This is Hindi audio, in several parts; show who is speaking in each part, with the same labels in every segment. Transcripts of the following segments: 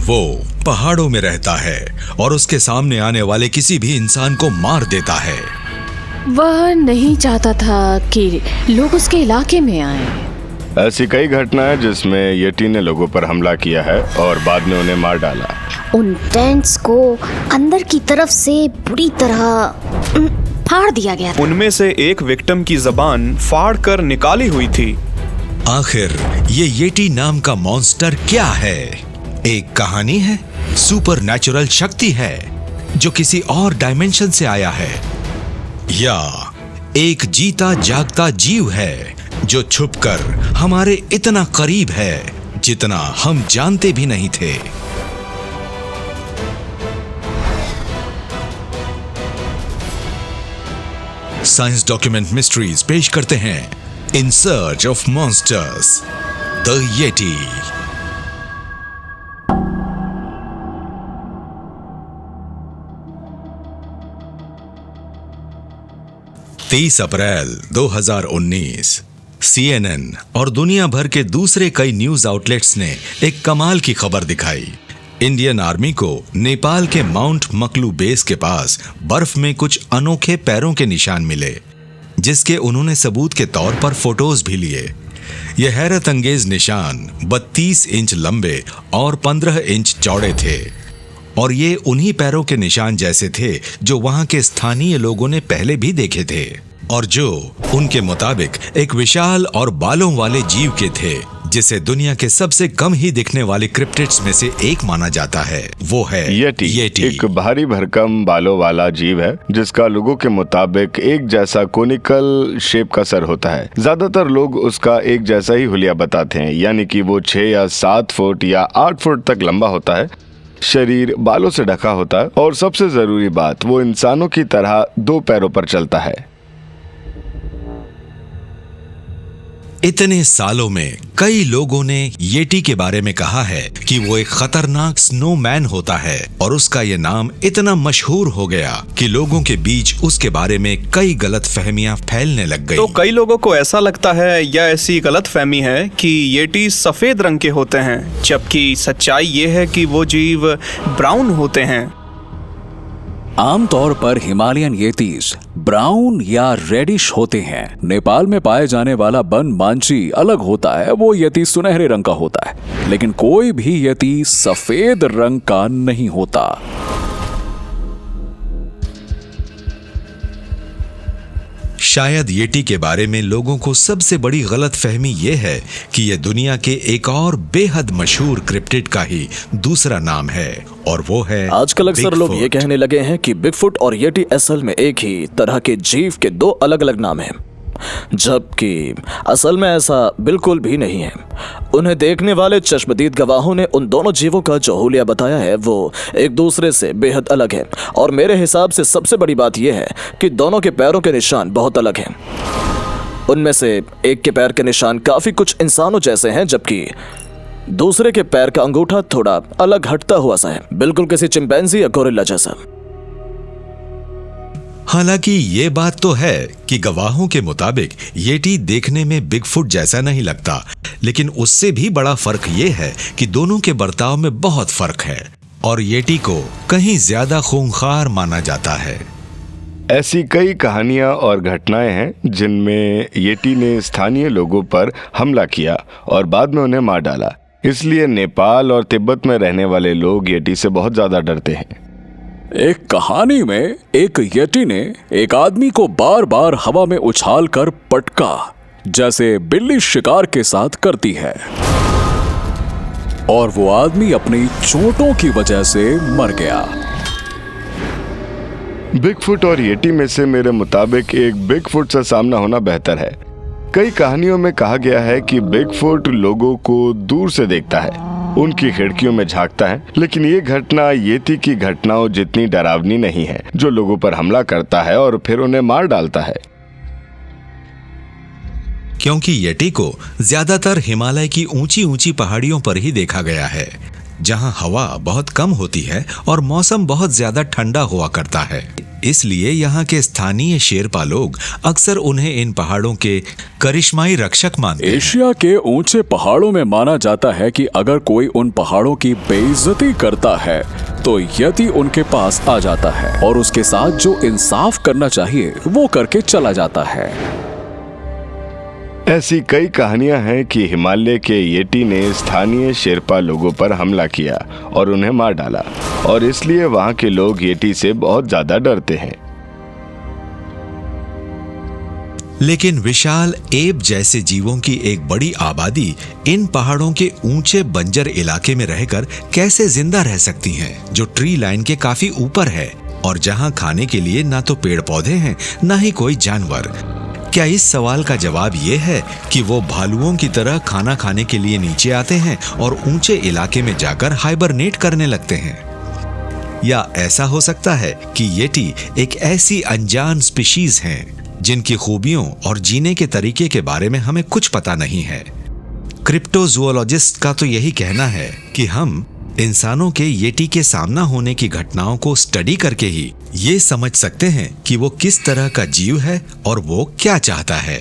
Speaker 1: वो पहाड़ों में रहता है और उसके सामने आने वाले किसी भी इंसान को मार देता है।
Speaker 2: वह नहीं चाहता था कि लोग उसके इलाके में आएं।
Speaker 3: ऐसी कई घटनाएं जिसमें येटी ने लोगों पर हमला किया है और बाद में उन्हें मार डाला।
Speaker 4: उन टेंट्स को अंदर की तरफ से बुरी तरह फाड़ दिया गया था।
Speaker 5: उनमें से एक विक्टिम की जबान फाड़ कर निकाली हुई थी।
Speaker 1: आखिर ये येटी नाम का मॉन्स्टर क्या है? एक कहानी है, सुपरनैचुरल शक्ति है जो किसी और डायमेंशन से आया है, या एक जीता जागता जीव है जो छुपकर हमारे इतना करीब है जितना हम जानते भी नहीं थे। साइंस डॉक्यूमेंट मिस्ट्रीज पेश करते हैं in search of monsters, the Yeti. April 2019 CNN और दुनिया भर के दूसरे कई न्यूज आउटलेट्स ने एक कमाल की खबर दिखाई। इंडियन आर्मी को नेपाल के माउंट मकलू बेस के पास बर्फ में कुछ अनोखे पैरों के निशान मिले, जिसके उन्होंने सबूत के तौर पर फोटोज भी लिए। यह हैरत अंगेज निशान 32 इंच लंबे और 15 इंच चौड़े थे, और ये उन्हीं पैरों के निशान जैसे थे जो वहां के स्थानीय लोगों ने पहले भी देखे थे, और जो उनके मुताबिक एक विशाल और बालों वाले जीव के थे, जिसे दुनिया के सबसे कम ही दिखने वाले क्रिप्टिड्स में से एक माना जाता है। वो है येटी।
Speaker 3: एक भारी भरकम बालों वाला जीव है जिसका लोगों के मुताबिक एक जैसा कोनिकल शेप का सर होता है। ज्यादातर लोग उसका एक जैसा ही हुलिया बताते हैं, यानी कि वो 6 या 7 फुट या 8 फुट तक लंबा होता है, शरीर बालों से ढका होता है, और सबसे जरूरी बात, वो इंसानों की तरह 2 पैरों पर चलता है।
Speaker 1: इतने सालों में कई लोगों ने येटी के बारे में कहा है कि वो एक खतरनाक स्नोमैन होता है, और उसका ये नाम इतना मशहूर हो गया कि लोगों के बीच उसके बारे में कई गलत फहमियां फैलने लग गई।
Speaker 5: तो कई लोगों को ऐसा लगता है या ऐसी गलत फहमी है कि येटी सफेद रंग के होते हैं, जबकि सच्चाई ये है कि वो जीव ब्राउन होते हैं।
Speaker 6: आमतौर पर हिमालयन येतीस ब्राउन या रेडिश होते हैं। नेपाल में पाए जाने वाला बन मांची अलग होता है, वो येती सुनहरे रंग का होता है, लेकिन कोई भी येती सफेद रंग का नहीं होता।
Speaker 1: शायद येटी के बारे में लोगों को सबसे बड़ी गलत फहमी यह है कि यह दुनिया के एक और बेहद मशहूर क्रिप्टिड का ही दूसरा नाम है, और वो है
Speaker 7: आजकल अक्सर लोग ये कहने लगे हैं कि बिगफुट और येटी असल में एक ही तरह के जीव के 2 अलग अलग नाम हैं, जबकि असल में ऐसा बिल्कुल भी नहीं है। उन्हें देखने वाले चश्मदीद गवाहों ने उन दोनों जीवों का जो हुलिया बताया है वो एक दूसरे से बेहद अलग है, और मेरे हिसाब से सबसे बड़ी बात यह है कि दोनों के पैरों के निशान बहुत अलग हैं। उनमें से एक के पैर के निशान काफी कुछ इंसानों जैसे हैं, जबकि दूसरे के पैर का अंगूठा थोड़ा अलग हटता हुआ सा है, बिल्कुल किसी चिंपैंजी या गोरिल्ला जैसा।
Speaker 1: हालांकि ये बात तो है कि गवाहों के मुताबिक येटी देखने में बिगफुट जैसा नहीं लगता, लेकिन उससे भी बड़ा फर्क ये है कि दोनों के बर्ताव में बहुत फर्क है, और येटी को कहीं ज्यादा खूंखार माना जाता है।
Speaker 3: ऐसी कई कहानियां और घटनाएं हैं जिनमें येटी ने स्थानीय लोगों पर हमला किया और बाद में उन्हें मार डाला। इसलिए नेपाल और तिब्बत में रहने वाले लोग येटी से बहुत ज्यादा डरते हैं।
Speaker 6: एक कहानी में एक येटी ने एक आदमी को बार बार हवा में उछाल कर पटका, जैसे बिल्ली शिकार के साथ करती है, और वो आदमी अपनी चोटों की वजह से मर गया।
Speaker 3: बिगफुट और येटी में से मेरे मुताबिक एक बिगफुट से सामना होना बेहतर है। कई कहानियों में कहा गया है कि बिगफुट लोगों को दूर से देखता है, उनकी खिड़कियों में झांकता है, लेकिन ये घटना येती की घटनाओं जितनी डरावनी नहीं है, जो लोगों पर हमला करता है और फिर उन्हें मार डालता है।
Speaker 1: क्योंकि येटी को ज्यादातर हिमालय की ऊंची ऊंची पहाड़ियों पर ही देखा गया है, जहां हवा बहुत कम होती है और मौसम बहुत ज्यादा ठंडा हुआ करता है। इसलिए यहाँ के स्थानीय शेरपा लोग अक्सर उन्हें इन पहाड़ों के करिश्माई रक्षक मानते हैं।
Speaker 6: एशिया के ऊंचे पहाड़ों में माना जाता है कि अगर कोई उन पहाड़ों की बेइज्जती करता है तो यति उनके पास आ जाता है और उसके साथ जो इंसाफ करना चाहिए वो करके चला जाता है।
Speaker 3: ऐसी कई कहानियां हैं कि हिमालय के येटी ने स्थानीय शेरपा लोगों पर हमला किया और उन्हें मार डाला, और इसलिए वहां के लोग येटी से बहुत ज्यादा डरते हैं।
Speaker 1: लेकिन विशाल एब जैसे जीवों की एक बड़ी आबादी इन पहाड़ों के ऊंचे बंजर इलाके में रहकर कैसे जिंदा रह सकती हैं, जो ट्री लाइन के काफी ऊपर है और जहां खाने के लिए ना तो पेड़ पौधे हैं ना ही कोई जानवर। क्या इस सवाल का जवाब ये है कि वो भालुओं की तरह खाना खाने के लिए नीचे आते हैं और ऊंचे इलाके में जाकर हाइबरनेट करने लगते हैं? या ऐसा हो सकता है कि येटी एक ऐसी अनजान स्पीशीज हैं जिनकी खूबियों और जीने के तरीके के बारे में हमें कुछ पता नहीं है। क्रिप्टोजूओलॉजिस्ट का तो यही कहना है कि हम इंसानों के येटी के सामना होने की घटनाओं को स्टडी करके ही ये समझ सकते हैं कि वो किस तरह का जीव है और वो क्या चाहता है।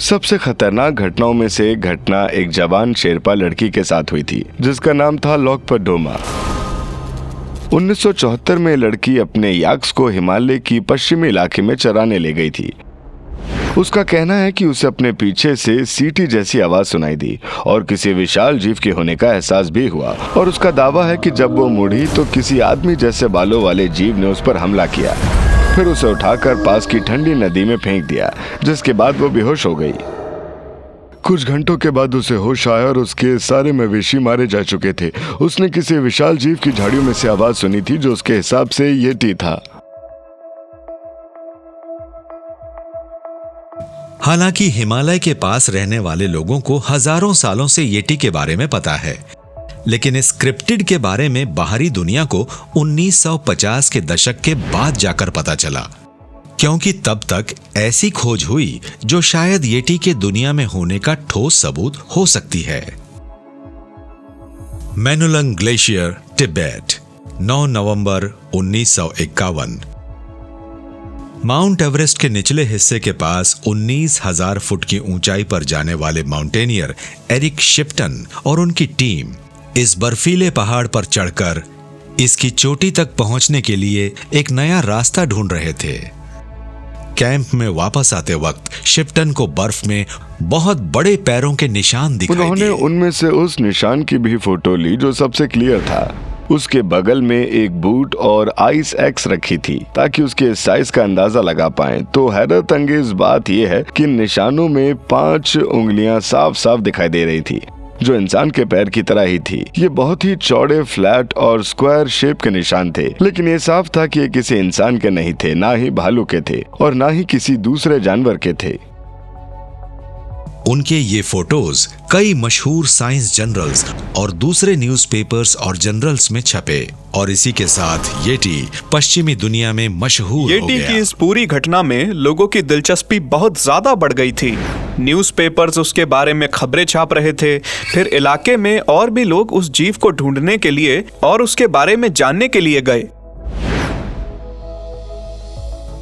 Speaker 3: सबसे खतरनाक घटनाओं में से एक घटना एक जवान शेरपा लड़की के साथ हुई थी जिसका नाम था लोकपडोमा। 1974 में लड़की अपने याक्स को हिमालय की पश्चिमी इलाके में चराने ले गई थी। उसका कहना है कि उसे अपने पीछे से सीटी जैसी आवाज सुनाई दी और किसी विशाल जीव के होने का एहसास भी हुआ, और उसका दावा है कि जब वो मुड़ी तो किसी आदमी जैसे बालों वाले जीव ने उस पर हमला किया, फिर उसे उठाकर पास की ठंडी नदी में फेंक दिया, जिसके बाद वो बेहोश हो गई। कुछ घंटों के बाद उसे होश आया और उसके सारे मवेशी मारे जा चुके थे। उसने किसी विशाल जीव की झाड़ियों में से आवाज सुनी थी जो उसके हिसाब से येटी था।
Speaker 1: हालांकि हिमालय के पास रहने वाले लोगों को हजारों सालों से येटी के बारे में पता है, लेकिन इस क्रिप्टिड के बारे में बाहरी दुनिया को 1950 के दशक के बाद जाकर पता चला, क्योंकि तब तक ऐसी खोज हुई जो शायद येटी के दुनिया में होने का ठोस सबूत हो सकती है। मेनुलंग ग्लेशियर, तिब्बत, 9 नवंबर 1951। माउंट एवरेस्ट के निचले हिस्से के पास 19,000 फुट की ऊंचाई पर जाने वाले माउंटेनियर एरिक शिप्टन और उनकी टीम इस बर्फीले पहाड़ पर चढ़कर इसकी चोटी तक पहुंचने के लिए एक नया रास्ता ढूंढ रहे थे। कैंप में वापस आते वक्त शिप्टन को बर्फ में बहुत बड़े पैरों के निशान दिखाई दिए।
Speaker 3: उन्होंने उनमें से उस निशान की भी फोटो ली जो सबसे क्लियर था। उसके बगल में एक बूट और आइस एक्स रखी थी ताकि उसके साइज का अंदाजा लगा पाएं। तो हैरत अंगेज बात यह है कि निशानों में 5 उंगलियां साफ साफ दिखाई दे रही थी जो इंसान के पैर की तरह ही थी। ये बहुत ही चौड़े, फ्लैट और स्क्वायर शेप के निशान थे, लेकिन ये साफ था कि ये किसी इंसान के नहीं थे, ना ही भालू के थे और ना ही किसी दूसरे जानवर के थे।
Speaker 1: उनके ये फोटोज कई मशहूर साइंस जर्नल्स और दूसरे न्यूज़पेपर्स और जर्नल्स में छपे और इसी के साथ येटी पश्चिमी दुनिया में मशहूर हो
Speaker 5: येटी
Speaker 1: गया।
Speaker 5: की इस पूरी घटना में लोगों की दिलचस्पी बहुत ज्यादा बढ़ गई थी। न्यूज़पेपर्स उसके बारे में खबरें छाप रहे थे। फिर इलाके में और भी लोग उस जीव को ढूंढने के लिए और उसके बारे में जानने के लिए गए।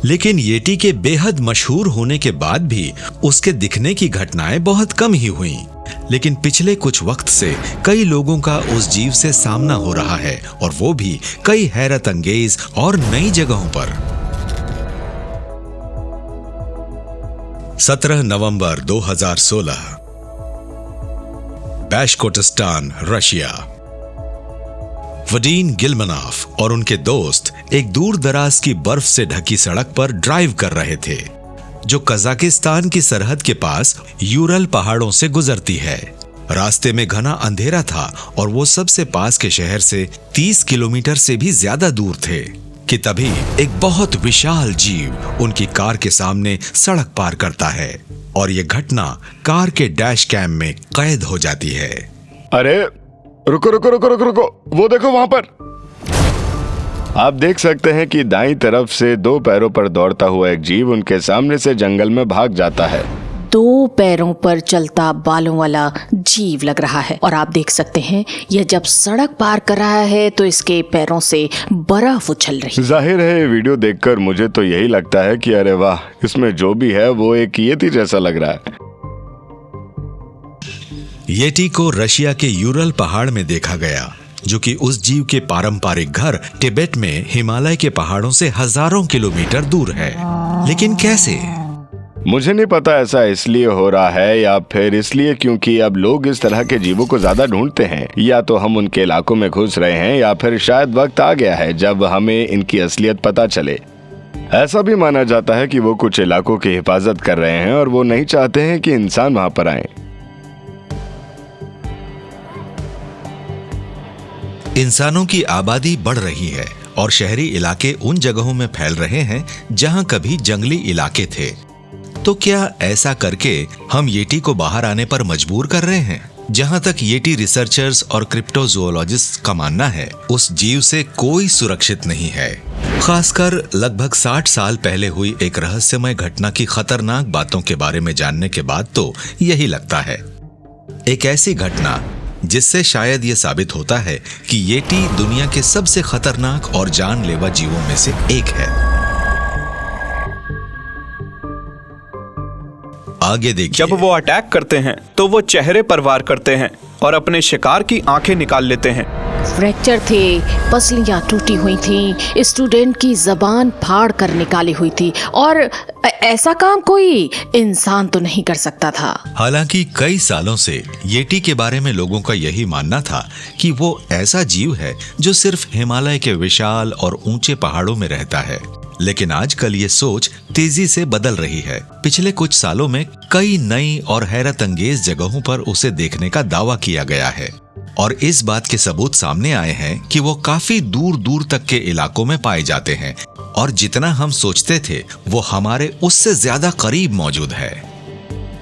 Speaker 1: लेकिन येटी के बेहद मशहूर होने के बाद भी उसके दिखने की घटनाएं बहुत कम ही हुईं। लेकिन पिछले कुछ वक्त से कई लोगों का उस जीव से सामना हो रहा है और वो भी कई हैरत अंगेज और नई जगहों पर। 17 नवंबर 2016, बाशकोटस्तान, रशिया। वडीन गिलमनॉफ और उनके दोस्त एक दूर दराज की बर्फ से ढकी सड़क पर ड्राइव कर रहे थे जो कजाकिस्तान की सरहद के पास यूरल पहाड़ों से गुजरती है। रास्ते में घना अंधेरा था और वो सबसे पास के शहर से 30 किलोमीटर से भी ज्यादा दूर थे कि तभी एक बहुत विशाल जीव उनकी कार के सामने सड़क पार करता है और ये घटना कार के डैश कैम में कैद हो जाती है।
Speaker 3: अरे रुको रुको रुको रुको रुको, वो देखो वहां पर। आप देख सकते हैं कि दाईं तरफ से 2 पैरों पर दौड़ता हुआ एक जीव उनके सामने से जंगल में भाग जाता है।
Speaker 2: 2 पैरों पर चलता बालों वाला जीव लग रहा है। और आप देख सकते हैं यह जब सड़क पार कर रहा है तो इसके पैरों से बर्फ उछल रही है।
Speaker 3: जाहिर है ये वीडियो देखकर मुझे तो यही लगता है कि अरे वाह, इसमें जो भी है वो एक येती जैसा लग रहा है।
Speaker 1: येटी को रशिया के यूरल पहाड़ में देखा गया, जो कि उस जीव के पारंपरिक घर तिब्बत में हिमालय के पहाड़ों से हजारों किलोमीटर दूर है। लेकिन कैसे?
Speaker 3: मुझे नहीं पता ऐसा इसलिए हो रहा है या फिर इसलिए क्योंकि अब लोग इस तरह के जीवों को ज्यादा ढूंढते हैं, या तो हम उनके इलाकों में घुस रहे हैं या फिर शायद वक्त आ गया है जब हमें इनकी असलियत पता चले। ऐसा भी माना जाता है कि वो कुछ इलाकों की हिफाजत कर रहे हैं और वो नहीं चाहते हैं कि इंसान वहां पर आए।
Speaker 1: इंसानों की आबादी बढ़ रही है और शहरी इलाके उन जगहों में फैल रहे हैं जहां कभी जंगली इलाके थे। तो क्या ऐसा करके हम येटी को बाहर आने पर मजबूर कर रहे हैं? जहां तक येटी रिसर्चर्स और क्रिप्टोजोलॉजिस्ट का मानना है, उस जीव से कोई सुरक्षित नहीं है। खासकर लगभग 60 साल पहले हुई एक रहस्यमय घटना की खतरनाक बातों के बारे में जानने के बाद तो यही लगता है। एक ऐसी घटना जिससे शायद यह साबित होता है कि येटी दुनिया के सबसे खतरनाक और जानलेवा जीवों में से एक है। आगे देखिए।
Speaker 5: जब वो अटैक करते हैं तो वो चेहरे पर वार करते हैं और अपने शिकार की आंखें निकाल लेते हैं।
Speaker 2: फ्रैक्चर थे, पसलियां टूटी हुई थीं, स्टूडेंट की जबान फाड़ कर निकाली हुई थी और ऐसा काम कोई इंसान तो नहीं कर सकता था।
Speaker 1: हालांकि कई सालों से येटी के बारे में लोगों का यही मानना था कि वो ऐसा जीव है जो सिर्फ हिमालय के विशाल और ऊंचे पहाड़ों में रहता है। लेकिन आजकल ये सोच तेजी से बदल रही है। पिछले कुछ सालों में कई नई और हैरत अंगेज जगहों पर उसे देखने का दावा किया गया है और इस बात के सबूत सामने आए हैं कि वो काफी दूर दूर तक के इलाकों में पाए जाते हैं और जितना हम सोचते थे वो हमारे उससे ज्यादा करीब मौजूद है।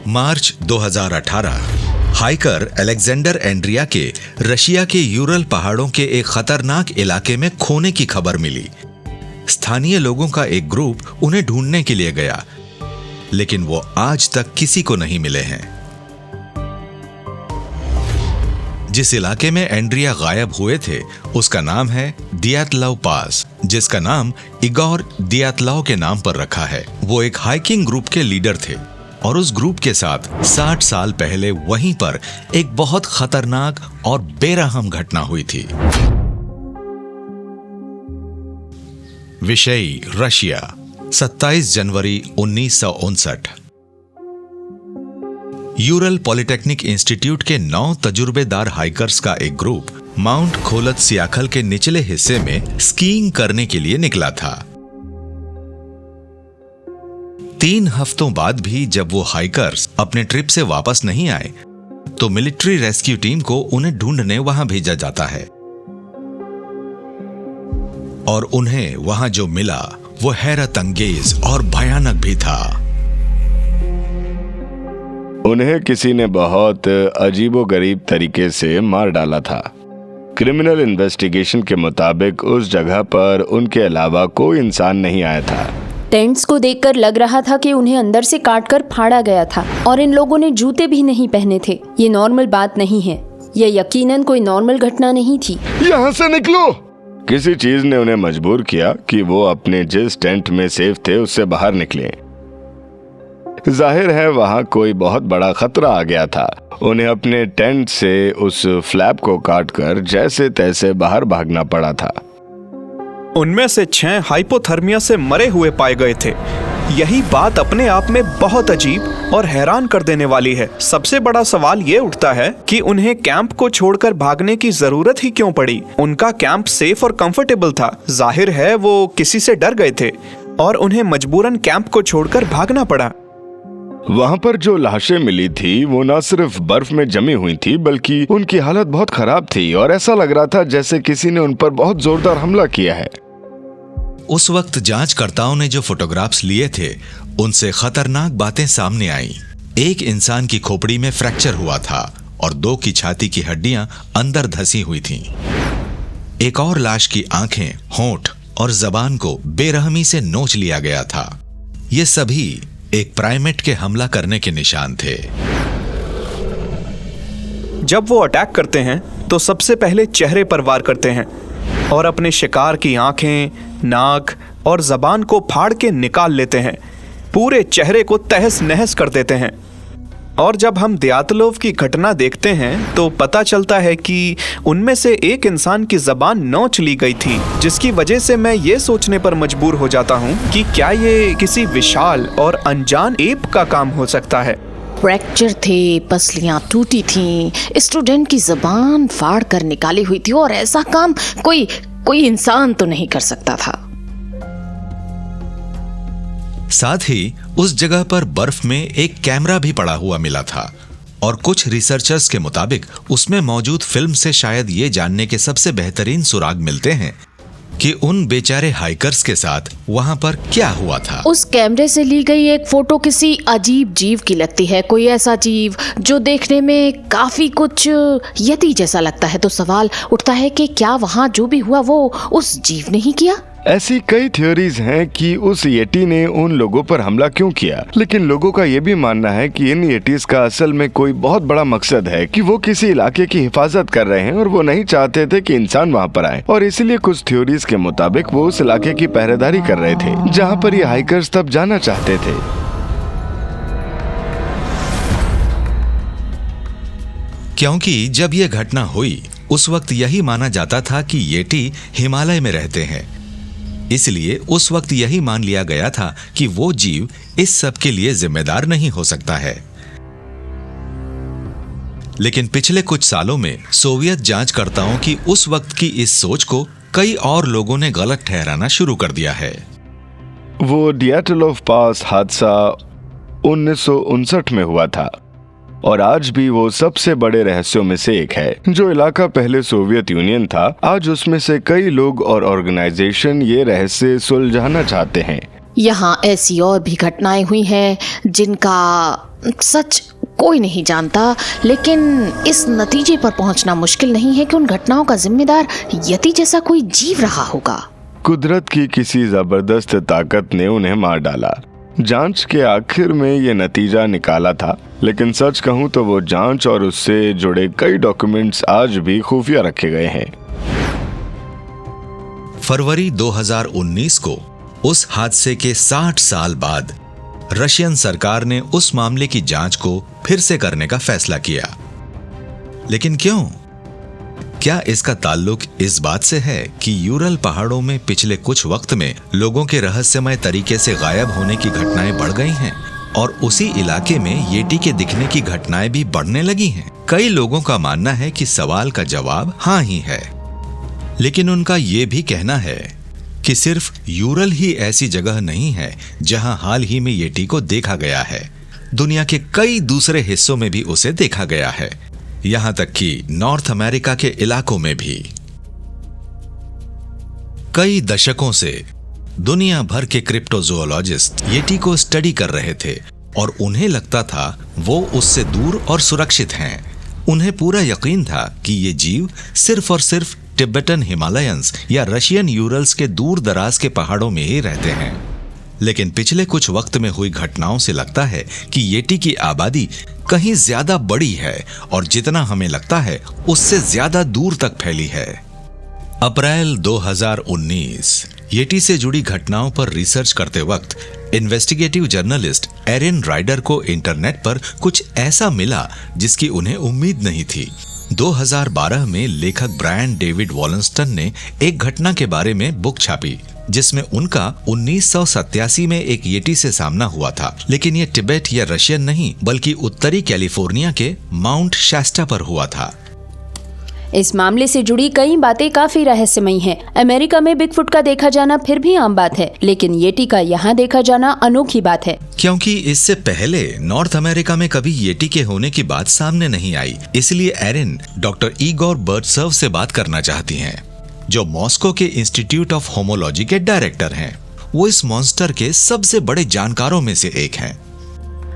Speaker 1: मार्च 2018 हाइकर अलेक्जेंडर एंड्रिया के रशिया के यूरल पहाड़ों के एक खतरनाक इलाके में खोने की खबर मिली। स्थानीय लोगों का एक ग्रुप उन्हें ढूंढने के लिए गया, लेकिन वो आज तक किसी को नहीं मिले हैं। जिस इलाके में एंड्रिया गायब हुए थे उसका नाम है दियातलाव पास, जिसका नाम इगोर दियातलाव के नाम पर रखा है। वो एक हाइकिंग ग्रुप के लीडर थे और उस ग्रुप के साथ 60 साल पहले वहीं पर एक बहुत खतरनाक और बेरहम घटना हुई थी। विषय रशिया, 27 जनवरी 1959। यूरल पॉलिटेक्निक इंस्टीट्यूट के 9 तजुर्बेदार हाइकर्स का एक ग्रुप माउंट खोलत सियाखल के निचले हिस्से में स्कीइंग करने के लिए निकला था। 3 हफ्तों बाद भी जब वो हाइकर्स अपने ट्रिप से वापस नहीं आए तो मिलिट्री रेस्क्यू टीम को उन्हें ढूंढने वहां भेजा जाता है और उन्हें वहां जो मिला वो हैरत अंगेज और भयानक भी था।
Speaker 3: उन्हें किसी ने बहुत अजीबोगरीब तरीके से मार डाला था। क्रिमिनल इन्वेस्टिगेशन के मुताबिक उस जगह पर उनके अलावा कोई इंसान नहीं आया था।
Speaker 8: टेंट्स को देखकर लग रहा था कि उन्हें अंदर से काटकर फाड़ा गया था और इन लोगों ने जूते भी नहीं पहने थे। ये नॉर्मल बात नहीं है, यह यकीनन कोई नॉर्मल घटना नहीं थी।
Speaker 3: यहाँ से निकलो! किसी चीज ने उन्हें मजबूर किया कि वो अपने जिस टेंट में सेफ थे उससे बाहर निकले। जाहिर है वहां कोई बहुत बड़ा खतरा आ गया था। उन्हें अपने टेंट से उस फ्लैप को काटकर जैसे तैसे बाहर भागना पड़ा था।
Speaker 5: उनमें से 6 हाइपोथर्मिया से मरे हुए पाए गए थे। यही बात अपने आप में बहुत अजीब और हैरान कर देने वाली है। सबसे बड़ा सवाल ये उठता है कि उन्हें कैंप को छोड़कर भागने की जरूरत ही क्यों पड़ी। उनका कैंप सेफ और कंफर्टेबल था। जाहिर है वो किसी से डर गए थे और उन्हें मजबूरन कैंप को छोड़कर भागना पड़ा।
Speaker 3: वहां पर जो लाशें मिली थी वो न सिर्फ बर्फ में जमी हुई थी बल्कि उनकी हालत बहुत खराब थी और ऐसा लग रहा था जैसे किसी ने उन पर बहुत जोरदार हमला किया है।
Speaker 1: उस वक्त जांचकर्ताओं ने जो फोटोग्राफ्स लिए थे उनसे खतरनाक बातें सामने आईं। एक इंसान की खोपड़ी में फ्रैक्चर हुआ था और 2 की छाती की हड्डियां अंदर धंसी हुई थीं। एक और लाश की आंखें, होंठ और जबान को बेरहमी से नोच लिया गया था। ये सभी एक प्राइमेट के हमला करने के निशान थे।
Speaker 5: जब वो अटैक करते हैं तो सबसे पहले चेहरे पर वार करते हैं और अपने शिकार की आंखें, नाक और जबान को फाड़ के निकाल लेते हैं, पूरे चेहरे को तहस नहस कर देते हैं। और जब हम दियातलोव की घटना देखते हैं तो पता चलता है कि उनमें से एक इंसान की जबान नोच ली गई थी, जिसकी वजह से मैं ये सोचने पर मजबूर हो जाता हूँ कि क्या ये किसी विशाल और अनजान एप का काम हो सकता है।
Speaker 2: फ्रैक्चर थे, पसलियां टूटी थीं, स्टूडेंट की जबान फाड़ कर निकाली हुई थी, और ऐसा काम कोई इंसान तो नहीं कर सकता था।
Speaker 1: साथ ही उस जगह पर बर्फ में एक कैमरा भी पड़ा हुआ मिला था, और कुछ रिसर्चर्स के मुताबिक उसमें मौजूद फिल्म से शायद ये जानने के सबसे बेहतरीन सुराग मिलते हैं कि उन बेचारे हाइकर्स के साथ वहां पर क्या हुआ था।
Speaker 2: उस कैमरे से ली गई एक फोटो किसी अजीब जीव की लगती है, कोई ऐसा जीव जो देखने में काफी कुछ यति जैसा लगता है। तो सवाल उठता है कि क्या वहां जो भी हुआ वो उस जीव ने ही किया?
Speaker 3: ऐसी कई थ्योरीज हैं कि उस येटी ने उन लोगों पर हमला क्यों किया, लेकिन लोगों का ये भी मानना है कि इन येटीज का असल में कोई बहुत बड़ा मकसद है कि वो किसी इलाके की हिफाजत कर रहे हैं और वो नहीं चाहते थे कि इंसान वहाँ पर आए, और इसीलिए कुछ थ्योरीज के मुताबिक वो उस इलाके की पहरेदारी कर रहे थे जहाँ पर ये हाइकर्स तब जाना चाहते थे।
Speaker 1: क्योंकि जब यह घटना हुई उस वक्त यही माना जाता था कि येटी हिमालय में रहते हैं, इसलिए उस वक्त यही मान लिया गया था कि वो जीव इस सब के लिए जिम्मेदार नहीं हो सकता है। लेकिन पिछले कुछ सालों में सोवियत जांचकर्ताओं की उस वक्त की इस सोच को कई और लोगों ने गलत ठहराना शुरू कर दिया है।
Speaker 3: वो दियातलोव पास हादसा 1959 में हुआ था, और आज भी वो सबसे बड़े रहस्यों में से एक है। जो इलाका पहले सोवियत यूनियन था, आज उसमें से कई लोग और ऑर्गेनाइजेशन ये रहस्य सुलझाना चाहते हैं।
Speaker 2: यहाँ ऐसी और भी घटनाएं हुई हैं जिनका सच कोई नहीं जानता, लेकिन इस नतीजे पर पहुंचना मुश्किल नहीं है कि उन घटनाओं का जिम्मेदार यति जैसा कोई जीव रहा होगा।
Speaker 3: कुदरत की किसी जबरदस्त ताकत ने उन्हें मार डाला। जांच के आखिर में ये नतीजा निकाला था, लेकिन सच कहूं तो वो जांच और उससे जुड़े कई डॉक्यूमेंट्स आज भी खुफिया रखे गए हैं।
Speaker 1: फरवरी 2019 को उस हादसे के 60 साल बाद रशियन सरकार ने उस मामले की जांच को फिर से करने का फैसला किया। लेकिन क्यों? क्या इसका ताल्लुक इस बात से है कि यूरल पहाड़ों में पिछले कुछ वक्त में लोगों के रहस्यमय तरीके से गायब होने की घटनाएं बढ़ गई हैं, और उसी इलाके में येटी के दिखने की घटनाएं भी बढ़ने लगी हैं? कई लोगों का मानना है कि सवाल का जवाब हाँ ही है, लेकिन उनका ये भी कहना है कि सिर्फ यूरल ही ऐसी जगह नहीं है जहां हाल ही में येटी को देखा गया है। दुनिया के कई दूसरे हिस्सों में भी उसे देखा गया है, यहां तक कि नॉर्थ अमेरिका के इलाकों में भी। कई दशकों से दुनिया भर के क्रिप्टोजोलॉजिस्ट येटी को स्टडी कर रहे थे, और उन्हें लगता था वो उससे दूर और सुरक्षित हैं। उन्हें पूरा यकीन था कि ये जीव सिर्फ और सिर्फ तिब्बतन हिमालयंस या रशियन यूरल्स के दूर दराज के पहाड़ों में ही रहते हैं। लेकिन पिछले कुछ वक्त में हुई घटनाओं से लगता है कि येटी की आबादी कहीं ज्यादा बड़ी है, और जितना हमें लगता है उससे ज्यादा दूर तक फैली है। अप्रैल 2019 येटी से जुड़ी घटनाओं पर रिसर्च करते वक्त इन्वेस्टिगेटिव जर्नलिस्ट एरिन राइडर को इंटरनेट पर कुछ ऐसा मिला जिसकी उन्हें उम्मीद नहीं थी। 2012 में लेखक ब्रायन डेविड वॉलस्टन ने एक घटना के बारे में बुक छापी, जिसमें उनका 1987 में एक येटी से सामना हुआ था। लेकिन ये तिब्बत या रशियन नहीं, बल्कि उत्तरी कैलिफोर्निया के माउंट शास्टा पर हुआ था।
Speaker 8: इस मामले से जुड़ी कई बातें काफी रहस्यमयी हैं। अमेरिका में बिगफुट का देखा जाना फिर भी आम बात है, लेकिन येटी का यहाँ देखा जाना अनोखी बात है।
Speaker 1: क्योंकि इससे पहले नॉर्थ अमेरिका में कभी येटी के होने की बात सामने नहीं आई। इसलिए एरिन डॉक्टर ईगोर बर्टसव से बात करना चाहती हैं, जो मॉस्को के इंस्टीट्यूट ऑफ होमोलॉजी के डायरेक्टर हैं। वो इस मॉन्स्टर के सबसे बड़े जानकारों में से एक हैं।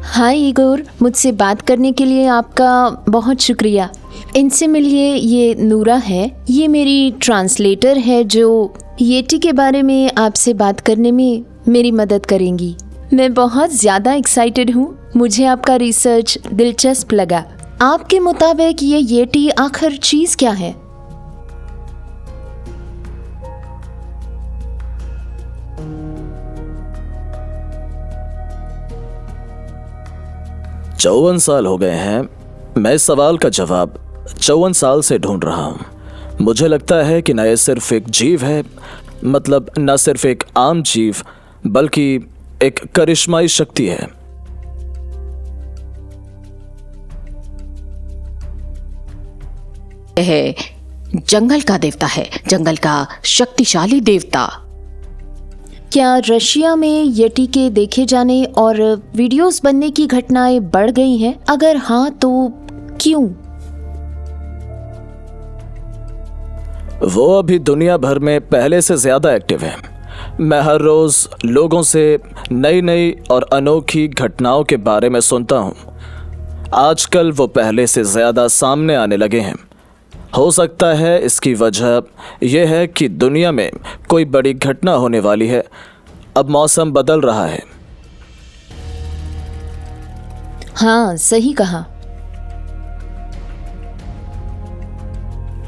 Speaker 8: हाय ईगोर, मुझसे बात करने के लिए आपका बहुत शुक्रिया। इनसे मिलिए, ये नूरा है, ये मेरी ट्रांसलेटर है जो येटी के बारे में आपसे बात करने में मेरी मदद करेंगी। मैं बहुत ज़्यादा एक्साइटेड हूँ। मुझे आपका रिसर्च दिलचस्प लगा। आपके मुताबिक ये येटी आखिर चीज़ क्या है?
Speaker 7: चौवन साल हो गए हैं मैं इस सवाल का जवाब 54 साल से ढूंढ रहा हूं। मुझे लगता है कि न ये सिर्फ एक जीव है, मतलब न सिर्फ एक आम जीव, बल्कि एक करिश्माई शक्ति है।
Speaker 2: है जंगल का देवता है, जंगल का शक्तिशाली देवता।
Speaker 8: क्या रशिया में येटी के देखे जाने और वीडियोस बनने की घटनाएं बढ़ गई हैं? अगर हाँ तो क्यों?
Speaker 7: वो अभी दुनिया भर में पहले से ज्यादा एक्टिव है। मैं हर रोज लोगों से नई नई और अनोखी घटनाओं के बारे में सुनता हूँ। आजकल वो पहले से ज्यादा सामने आने लगे हैं। हो सकता है इसकी वजह यह है कि दुनिया में कोई बड़ी घटना होने वाली है। अब मौसम बदल रहा है।
Speaker 8: हाँ, सही कहा।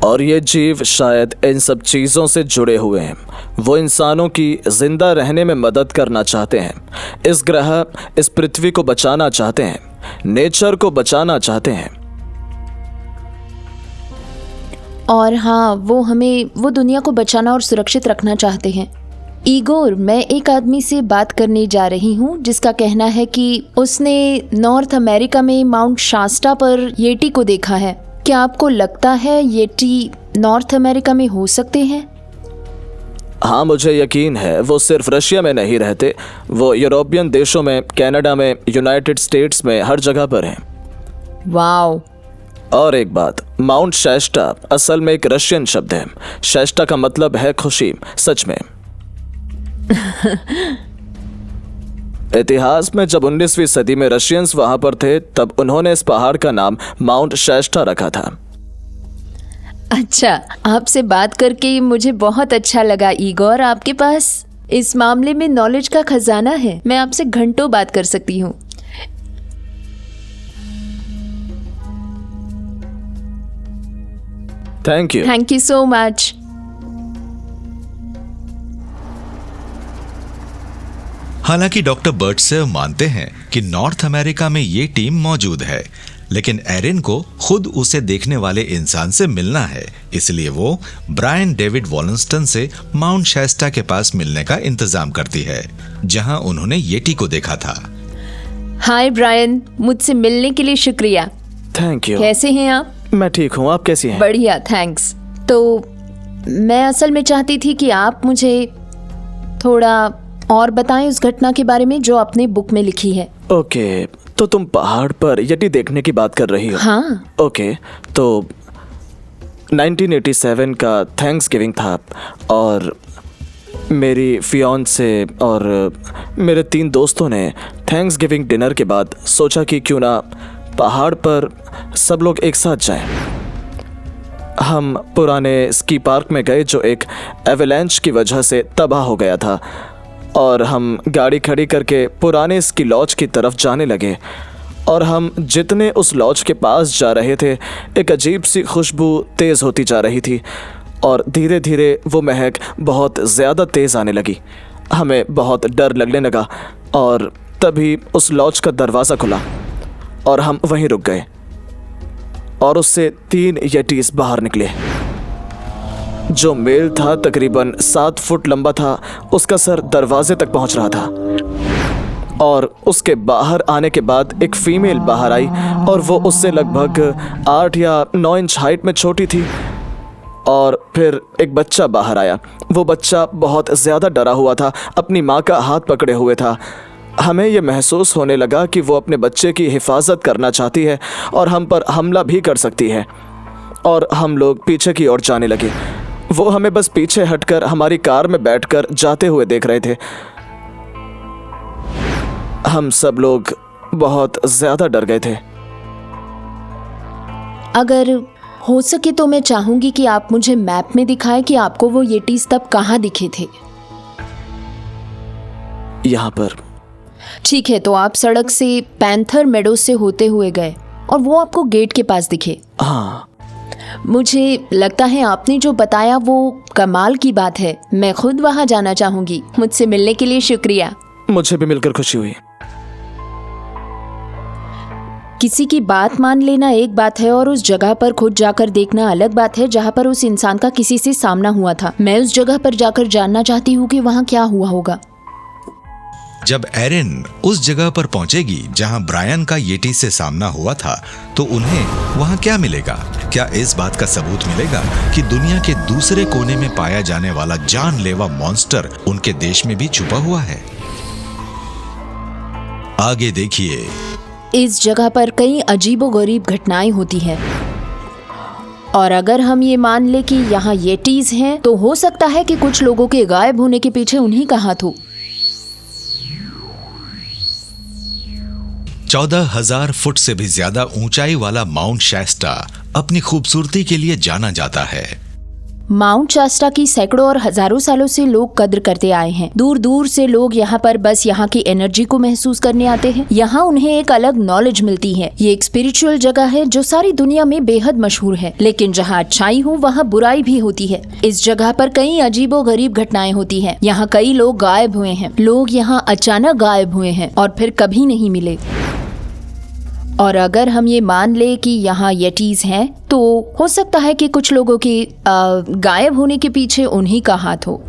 Speaker 7: और ये जीव शायद इन सब चीजों से जुड़े हुए हैं। वो इंसानों की जिंदा रहने में मदद करना चाहते हैं, इस ग्रह, इस पृथ्वी को बचाना चाहते हैं, नेचर को बचाना चाहते हैं।
Speaker 8: और हाँ, वो दुनिया को बचाना और सुरक्षित रखना चाहते हैं। ईगोर, मैं एक आदमी से बात करने जा रही हूँ जिसका कहना है कि उसने नॉर्थ अमेरिका में माउंट शास्टा पर येटी को देखा है। क्या आपको लगता है येटी नॉर्थ अमेरिका में हो सकते हैं?
Speaker 7: हाँ, मुझे यकीन है। वो सिर्फ रशिया में नहीं रहते, वो यूरोपियन देशों में, कनाडा में, यूनाइटेड स्टेट्स में, हर जगह पर हैं।
Speaker 8: वाओ।
Speaker 7: और एक बात, माउंट शैस्टा असल में एक रशियन शब्द है। शैस्टा का मतलब है खुशी। सच में इतिहास में जब 19वीं सदी में रशियंस वहां पर थे, तब उन्होंने इस पहाड़ का नाम माउंट शैस्टा रखा था।
Speaker 8: अच्छा, आपसे बात करके मुझे बहुत अच्छा लगा ईगोर। आपके पास इस मामले में नॉलेज का खजाना है। मैं आपसे घंटों बात कर सकती हूँ।
Speaker 7: Thank
Speaker 8: you so much.
Speaker 1: हालांकि डॉक्टर बर्टसेव मानते हैं कि नॉर्थ अमेरिका में ये टीम मौजूद है, लेकिन एरिन को खुद उसे देखने वाले इंसान से मिलना है, इसलिए वो ब्रायन डेविड वॉलस्टन से माउंट शैस्टा के पास मिलने का इंतजाम करती है, जहां उन्होंने येटी को देखा था।
Speaker 8: हाय ब्रायन, मुझसे मिलने के लिए शुक्रिया।
Speaker 7: Thank you.
Speaker 8: कैसे हैं आप?
Speaker 7: मैं ठीक हूँ, आप कैसी हैं?
Speaker 8: बढ़िया, थैंक्स। तो मैं असल में चाहती थी कि आप मुझे थोड़ा और बताएं उस घटना के बारे में जो आपने बुक में लिखी है।
Speaker 7: ओके, तो तुम पहाड़ पर येटी देखने की बात कर रही हो?
Speaker 8: हाँ।
Speaker 7: ओके, तो 1987 का थैंक्सगिविंग था और मेरी फियांसे और मेरे 3 दोस्तों ने थैंक्सगिविंग डिनर के बाद सोचा कि क्यों ना पहाड़ पर सब लोग एक साथ जाएं। हम पुराने स्की पार्क में गए जो एक एवलांच की वजह से तबाह हो गया था, और हम गाड़ी खड़ी करके पुराने स्की लॉज की तरफ जाने लगे। और हम जितने उस लॉज के पास जा रहे थे, एक अजीब सी खुशबू तेज़ होती जा रही थी और धीरे धीरे वो महक बहुत ज़्यादा तेज़ आने लगी। हमें बहुत डर लगने लगा और तभी उस लॉज का दरवाज़ा खुला और हम वहीं रुक गए और उससे 3 येटीज़ बाहर निकले। जो मेल था तकरीबन 7 फुट लंबा था, उसका सर दरवाजे तक पहुंच रहा था, और उसके बाहर आने के बाद एक फीमेल बाहर आई और वो उससे लगभग 8 या 9 इंच हाइट में छोटी थी। और फिर एक बच्चा बाहर आया। वो बच्चा बहुत ज़्यादा डरा हुआ था, अपनी माँ का हाथ पकड़े हुए था। हमें यह महसूस होने लगा कि वो अपने बच्चे की हिफाजत करना चाहती है और हम पर हमला भी कर सकती है, और हम लोग पीछे की ओर जाने लगे। वो हमें बस पीछे हटकर हमारी कार में बैठकर जाते हुए देख रहे थे। हम सब लोग बहुत ज्यादा डर गए थे।
Speaker 8: अगर हो सके तो मैं चाहूंगी कि आप मुझे मैप में दिखाएं कि आपको वो येटीज तब कहाँ दिखे थे।
Speaker 7: यहाँ पर।
Speaker 8: ठीक है, तो आप सड़क से पैंथर मेडोज से होते हुए गए और वो आपको गेट के पास दिखे।
Speaker 7: हाँ,
Speaker 8: मुझे लगता है आपने जो बताया वो कमाल की बात है। मैं खुद वहाँ जाना चाहूंगी। मुझसे मिलने के लिए शुक्रिया।
Speaker 7: मुझे भी मिलकर खुशी हुई।
Speaker 8: किसी की बात मान लेना एक बात है और उस जगह पर खुद जाकर देखना अलग बात है जहाँ पर उस इंसान का किसी से सामना हुआ था। मैं उस जगह पर जाकर जानना चाहती हूँ कि वहाँ क्या हुआ होगा।
Speaker 1: जब एरिन उस जगह पर पहुंचेगी जहां ब्रायन का येटी से सामना हुआ था, तो उन्हें वहां क्या मिलेगा? क्या इस बात का सबूत मिलेगा कि दुनिया के दूसरे कोने में पाया जाने वाला जानलेवा मॉन्स्टर उनके देश में भी छुपा हुआ है? आगे देखिए।
Speaker 8: इस जगह पर कई अजीबोगरीब घटनाएं होती हैं और अगर हम ये मान ले कि यहाँ येटीज हैं, तो हो सकता है कि कुछ लोगों के गायब होने के पीछे उन्हीं का हाथ हो।
Speaker 1: 14,000 फुट से भी ज्यादा ऊंचाई वाला माउंट शास्टा अपनी खूबसूरती के लिए जाना जाता है।
Speaker 8: माउंट शास्टा की सैकड़ों और हजारों सालों से लोग कद्र करते आए हैं। दूर दूर से लोग यहाँ पर बस यहाँ की एनर्जी को महसूस करने आते हैं। यहाँ उन्हें एक अलग नॉलेज मिलती है। ये एक स्पिरिचुअल जगह है जो सारी दुनिया में बेहद मशहूर है। लेकिन जहाँ अच्छाई हो वहाँ बुराई भी होती है। इस जगह पर कई अजीबोगरीब घटनाएं होती हैं। यहाँ कई लोग गायब हुए हैं। लोग यहाँ अचानक गायब हुए हैं और फिर कभी नहीं मिले। और अगर हम ये मान ले कि यहाँ येटीज हैं, तो हो सकता है कि कुछ लोगों के गायब होने के पीछे उन्हीं का हाथ हो।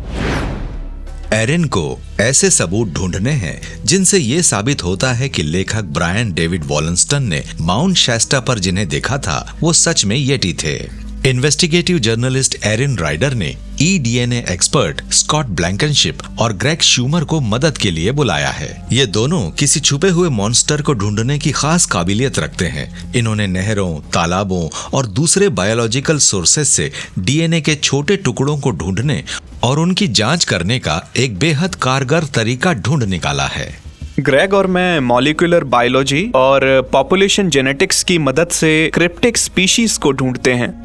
Speaker 1: एरिन को ऐसे सबूत ढूंढने हैं जिनसे ये साबित होता है कि लेखक ब्रायन डेविड वॉलस्टन ने माउंट शास्टा पर जिन्हें देखा था वो सच में येटी थे। इन्वेस्टिगेटिव जर्नलिस्ट एरिन राइडर ने ईडीएनए एक्सपर्ट स्कॉट ब्लैंकनशिप और ग्रेग शूमर को मदद के लिए बुलाया है। ये दोनों किसी छुपे हुए मॉन्स्टर को ढूंढने की खास काबिलियत रखते हैं। इन्होंने नहरों, तालाबों और दूसरे बायोलॉजिकल सोर्सेज से डीएनए के छोटे टुकड़ों को ढूंढने और उनकी जांच करने का एक बेहद कारगर तरीका ढूंढ निकाला है।
Speaker 5: ग्रेग और मैं मॉलिक्यूलर बायोलॉजी और पॉपुलेशन जेनेटिक्स की मदद से क्रिप्टिक स्पीशीज को ढूंढते हैं।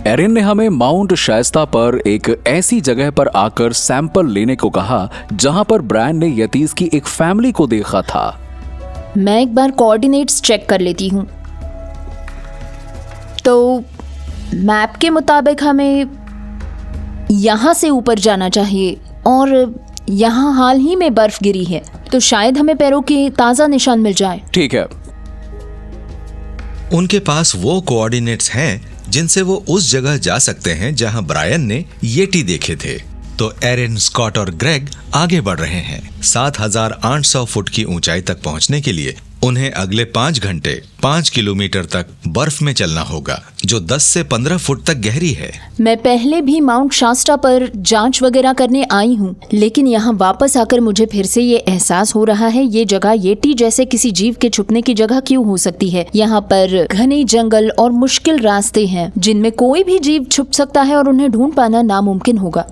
Speaker 6: एरिन ने हमें माउंट शास्ता पर एक ऐसी जगह पर आकर सैंपल लेने को कहा जहां पर ब्रायन ने यतीस की एक फैमिली को देखा था।
Speaker 8: मैं एक बार कोऑर्डिनेट्स चेक कर लेती हूँ। तो मैप के मुताबिक हमें यहाँ से ऊपर जाना चाहिए और यहाँ हाल ही में बर्फ गिरी है, तो शायद हमें पैरों के ताज़ा निशान मिल जाए।
Speaker 6: ठीक है।
Speaker 1: उनके पास वो कोऑर्डिनेट्स हैं जिनसे वो उस जगह जा सकते हैं जहां ब्रायन ने येटी देखे थे। तो एरिन, स्कॉट और ग्रेग आगे बढ़ रहे हैं। 7,800 फुट की ऊंचाई तक पहुंचने के लिए उन्हें अगले 5 घंटे 5 किलोमीटर तक बर्फ में चलना होगा, जो 10 से 15 फुट तक गहरी है।
Speaker 8: मैं पहले भी माउंट शास्टा पर जांच वगैरह करने आई हूँ, लेकिन यहाँ वापस आकर मुझे फिर से ये एहसास हो रहा है ये जगह येटी जैसे किसी जीव के छुपने की जगह क्यों हो सकती है। यहाँ पर घने जंगल और मुश्किल रास्ते हैं जिनमें कोई भी जीव छुप सकता है और उन्हें ढूंढ पाना नामुमकिन होगा।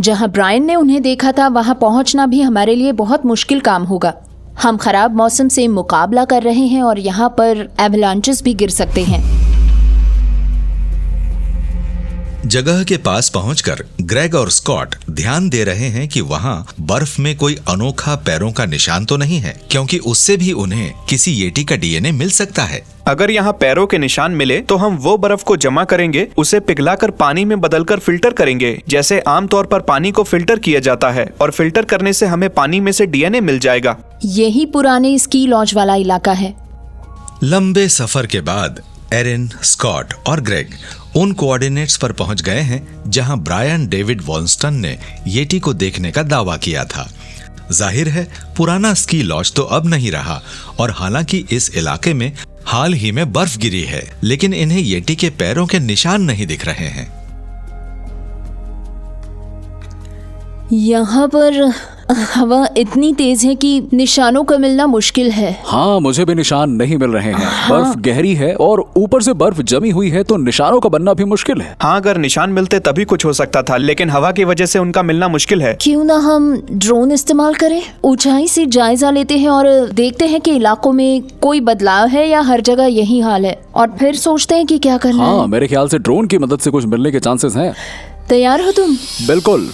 Speaker 8: जहाँ ब्रायन ने उन्हें देखा था वहाँ पहुँचना भी हमारे लिए बहुत मुश्किल काम होगा। हम खराब मौसम से मुकाबला कर रहे हैं और यहाँ पर एवलांचेस भी गिर सकते हैं।
Speaker 1: जगह के पास पहुंचकर ग्रेग और स्कॉट ध्यान दे रहे हैं कि वहां बर्फ में कोई अनोखा पैरों का निशान तो नहीं है, क्योंकि उससे भी उन्हें किसी येटी का डीएनए मिल सकता है।
Speaker 5: अगर यहाँ पैरों के निशान मिले तो हम वो बर्फ को जमा करेंगे, उसे पिघलाकर पानी में बदलकर फिल्टर करेंगे, जैसे आमतौर पर पानी को फिल्टर किया जाता है, और फिल्टर करने से हमें पानी में से डीएनए मिल जाएगा।
Speaker 8: यही पुराने स्की लॉज वाला इलाका है।
Speaker 1: लंबे सफर के बाद एरिन, स्कॉट और ग्रेग उन कोऑर्डिनेट्स पर पहुंच गए हैं जहां ब्रायन डेविड वॉलस्टन ने येटी को देखने का दावा किया था। जाहिर है पुराना स्की लॉज तो अब नहीं रहा, और हालांकि इस इलाके में हाल ही में बर्फ गिरी है, लेकिन इन्हें येटी के पैरों के निशान नहीं दिख रहे हैं।
Speaker 8: यहाँ पर हवा इतनी तेज है कि निशानों का मिलना मुश्किल है।
Speaker 6: हाँ, मुझे भी निशान नहीं मिल रहे हैं। बर्फ गहरी है और ऊपर से बर्फ जमी हुई है, तो निशानों का बनना भी मुश्किल है।
Speaker 5: हाँ, अगर निशान मिलते तभी कुछ हो सकता था, लेकिन हवा की वजह से उनका मिलना मुश्किल है।
Speaker 8: क्यों ना हम ड्रोन इस्तेमाल करें, ऊंचाई से जायजा लेते हैं और देखते हैं कि इलाकों में कोई बदलाव है या हर जगह यही हाल है, और फिर सोचते हैं कि क्या करना है।
Speaker 6: हाँ, मेरे ख्याल से ड्रोन की मदद से कुछ मिलने के चांसेस हैं।
Speaker 8: तैयार हो तुम?
Speaker 6: बिल्कुल।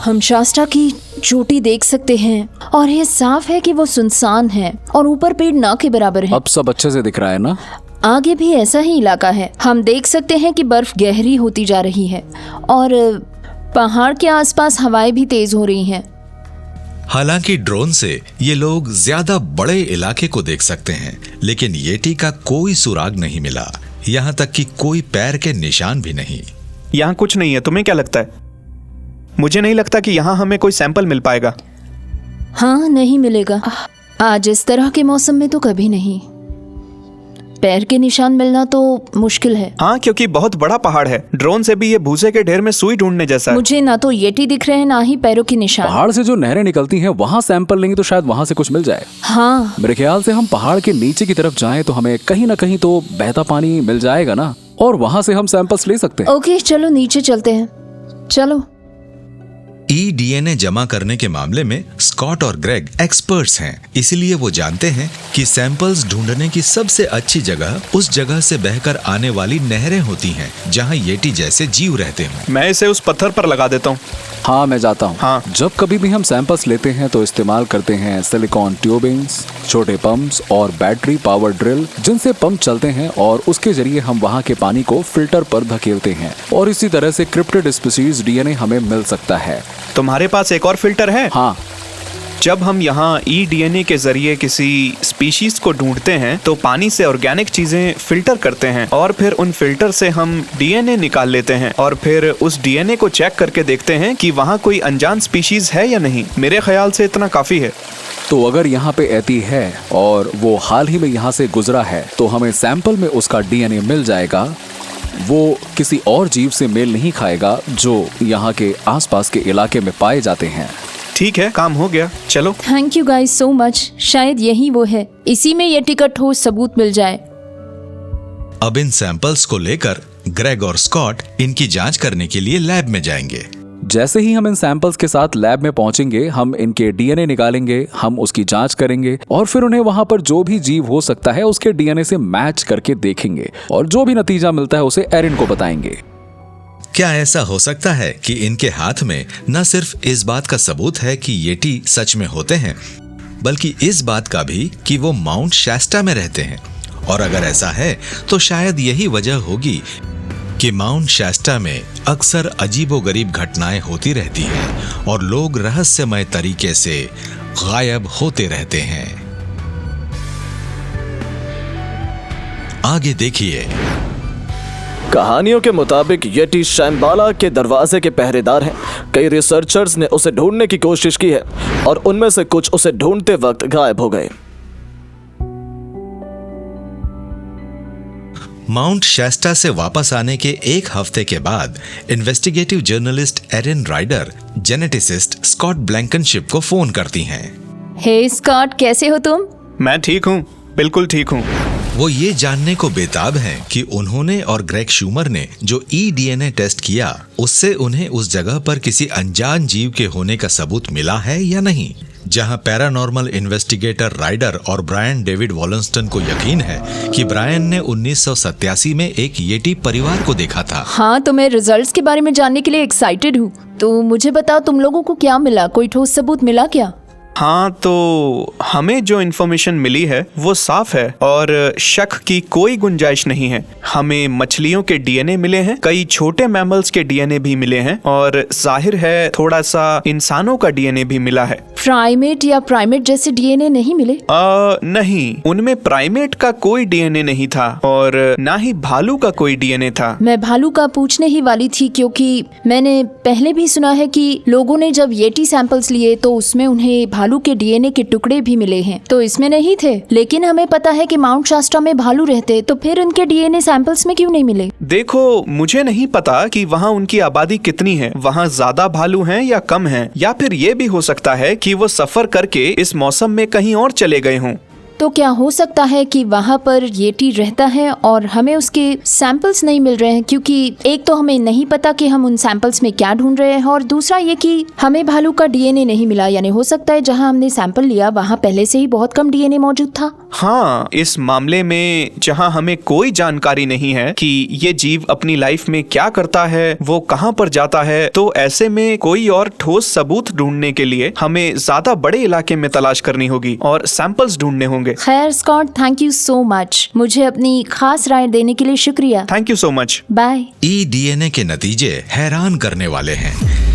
Speaker 8: हम शास्ता की चोटी देख सकते हैं और ये साफ है कि वो सुनसान है और ऊपर पेड़ ना के बराबर है।
Speaker 6: अब सब अच्छे से दिख रहा है ना?
Speaker 8: आगे भी ऐसा ही इलाका है। हम देख सकते हैं कि बर्फ गहरी होती जा रही है और पहाड़ के आसपास हवाएं भी तेज हो रही हैं।
Speaker 1: हालांकि ड्रोन से ये लोग ज्यादा बड़े इलाके को देख सकते हैं, लेकिन येटी का कोई सुराग नहीं मिला, यहाँ तक कि कोई पैर के निशान भी नहीं।
Speaker 5: यहाँ कुछ नहीं है, तुम्हें क्या लगता है? मुझे नहीं लगता कि यहाँ हमें कोई सैंपल मिल पाएगा।
Speaker 8: हाँ, नहीं मिलेगा। आज इस तरह के मौसम में तो कभी नहीं। पैर के निशान मिलना तो मुश्किल है।
Speaker 5: हाँ, क्योंकि बहुत बड़ा पहाड़ है। ड्रोन से भी ये भूसे के ढेर में सुई ढूंढने जैसा है।
Speaker 8: मुझे ना तो येटी दिख रहे हैं ना ही पैरों के निशान।
Speaker 6: पहाड़ से जो नहरें निकलती हैं वहाँ सैंपल लेंगे तो शायद वहाँ से कुछ मिल जाए।
Speaker 8: हाँ,
Speaker 6: मेरे ख्याल से हम पहाड़ के नीचे की तरफ जाएं तो हमें कहीं ना कहीं तो बहता पानी मिल जाएगा ना, और वहाँ से हम सैंपल्स ले सकते हैं।
Speaker 8: ओके, चलो नीचे चलते हैं। चलो।
Speaker 1: डीएनए जमा करने के मामले में स्कॉट और ग्रेग एक्सपर्ट्स हैं, इसलिए वो जानते हैं कि सैंपल्स ढूंढने की सबसे अच्छी जगह उस जगह से बहकर आने वाली नहरें होती हैं जहां येटी जैसे जीव रहते हों।
Speaker 5: मैं इसे उस पत्थर पर लगा देता हूँ।
Speaker 6: हाँ, मैं जाता हूँ।
Speaker 5: हाँ।
Speaker 6: जब कभी भी हम सैंपल्स लेते हैं तो इस्तेमाल करते हैं सिलिकॉन ट्यूबिंग्स, छोटे पंप्स और बैटरी पावर ड्रिल, जिनसे पंप चलते हैं और उसके जरिए हम वहाँ के पानी को फिल्टर पर धकेलते हैं, और इसी तरह से क्रिप्टिड स्पीशीज डीएनए हमें मिल सकता है।
Speaker 5: तुम्हारे पास एक और फिल्टर है?
Speaker 6: हाँ।
Speaker 5: जब हम यहाँ डीएनए के जरिए किसी स्पीशीज को ढूंढते हैं तो पानी से ऑर्गेनिक चीजें फिल्टर करते हैं और फिर उन फिल्टर से हम डीएनए निकाल लेते हैं और फिर उस डीएनए को चेक करके देखते हैं कि वहाँ कोई अनजान स्पीशीज है या नहीं। मेरे ख्याल से इतना काफी है।
Speaker 6: तो अगर यहाँ पे एती है और वो हाल ही में यहाँ से गुजरा है तो हमें सैंपल में उसका डीएनए मिल जाएगा। वो किसी और जीव से मेल नहीं खाएगा जो यहाँ के आसपास के इलाके में पाए जाते हैं।
Speaker 5: ठीक है, काम हो गया, चलो।
Speaker 8: Thank you guys so much. शायद यही वो है। इसी में येटी का ठोस सबूत मिल जाए।
Speaker 1: अब इन सैंपल्स को लेकर ग्रेग और स्कॉट इनकी जांच करने के लिए लैब में जाएंगे।
Speaker 6: जैसे ही हम इन सैंपल्स के साथ लैब में पहुंचेंगे, हम इनके डीएनए निकालेंगे, हम उसकी जांच करेंगे और फिर उन्हें वहां पर जो भी जीव हो सकता है उसके डीएनए से मैच करके देखेंगे, और जो भी नतीजा मिलता है उसे एरिन को बताएंगे।
Speaker 1: क्या ऐसा हो सकता है कि इनके हाथ में न सिर्फ इस बात का सबूत है कि येटी सच में होते हैं, बल्कि इस बात का भी कि वो माउंट शास्टा में रहते हैं? और अगर ऐसा है तो शायद यही वजह होगी कि माउंट शास्टा में अक्सर अजीबोगरीब घटनाएं होती रहती हैं और लोग रहस्यमय तरीके से गायब होते रहते हैं। आगे देखिए।
Speaker 7: कहानियों के मुताबिक येटी शैम्बाला के दरवाजे के पहरेदार हैं। कई रिसर्चर्स ने उसे ढूंढने की कोशिश की है और उनमें से कुछ उसे ढूंढते वक्त गायब हो गए।
Speaker 1: माउंट शास्टा से वापस आने के एक हफ्ते के बाद investigative journalist Erin Rider geneticist Scott Blankenship को फोन करती हैं।
Speaker 8: हे स्कॉट, कैसे हो तुम?
Speaker 5: मैं ठीक हूँ, बिल्कुल ठीक हूँ।
Speaker 1: वो ये जानने को बेताब हैं कि उन्होंने और ग्रेग शूमर ने जो डीएनए टेस्ट किया उससे उन्हें उस जगह पर किसी अनजान जीव के होने का सबूत मिला है या नहीं, जहां पैरानॉर्मल इन्वेस्टिगेटर राइडर और ब्रायन डेविड वॉलस्टन को यकीन है कि ब्रायन ने 1987 में एक येटी परिवार को देखा था।
Speaker 8: हाँ, तो मैं रिजल्ट्स के बारे में जानने के लिए एक्साइटेड हूँ। तो मुझे बताओ, तुम लोगों को क्या मिला? कोई ठोस सबूत मिला क्या?
Speaker 5: हाँ, तो हमें जो इन्फॉर्मेशन मिली है वो साफ है और शक की कोई गुंजाइश नहीं है। हमें मछलियों के डीएनए मिले हैं, कई छोटे मैमल्स के डीएनए भी मिले हैं और जाहिर है थोड़ा सा इंसानों का डीएनए भी मिला है।
Speaker 8: प्राइमेट या प्राइमेट जैसे डीएनए नहीं मिले?
Speaker 5: नहीं, उनमें प्राइमेट का कोई डीएनए नहीं था और ना ही भालू का कोई डीएनए था।
Speaker 8: मैं भालू का पूछने ही वाली थी, क्योंकि मैंने पहले भी सुना है कि लोगों ने जब येटी सैंपल्स लिए तो उसमें उन्हें भालू के डीएनए के टुकड़े भी मिले हैं, तो इसमें नहीं थे। लेकिन हमें पता है कि माउंट शास्टा में भालू रहते, तो फिर उनके डीएनए सैंपल्स में क्यों नहीं मिले?
Speaker 5: देखो, मुझे नहीं पता कि वहाँ उनकी आबादी कितनी है, वहाँ ज्यादा भालू हैं या कम हैं, या फिर ये भी हो सकता है कि वो सफर करके इस मौसम में कहीं और चले गए हों।
Speaker 8: तो क्या हो सकता है कि वहाँ पर येटी रहता है और हमें उसके सैंपल्स नहीं मिल रहे हैं, क्योंकि एक तो हमें नहीं पता कि हम उन सैंपल्स में क्या ढूंढ रहे हैं, और दूसरा ये कि हमें भालू का डीएनए नहीं मिला। यानी हो सकता है जहाँ हमने सैंपल लिया वहाँ पहले से ही बहुत कम डीएनए मौजूद था।
Speaker 5: हाँ, इस मामले में जहाँ हमें कोई जानकारी नहीं है कि ये जीव अपनी लाइफ में क्या करता है, वो कहाँ पर जाता है, तो ऐसे में कोई और ठोस सबूत ढूंढने के लिए हमें ज्यादा बड़े इलाके में तलाश करनी होगी और सैंपल्स ढूंढने होंगे।
Speaker 8: खैर Scott, thank you so much, मुझे अपनी खास राय देने के लिए शुक्रिया।
Speaker 5: Thank you so much.
Speaker 8: Bye.
Speaker 1: EDNA के नतीजे हैरान करने वाले हैं।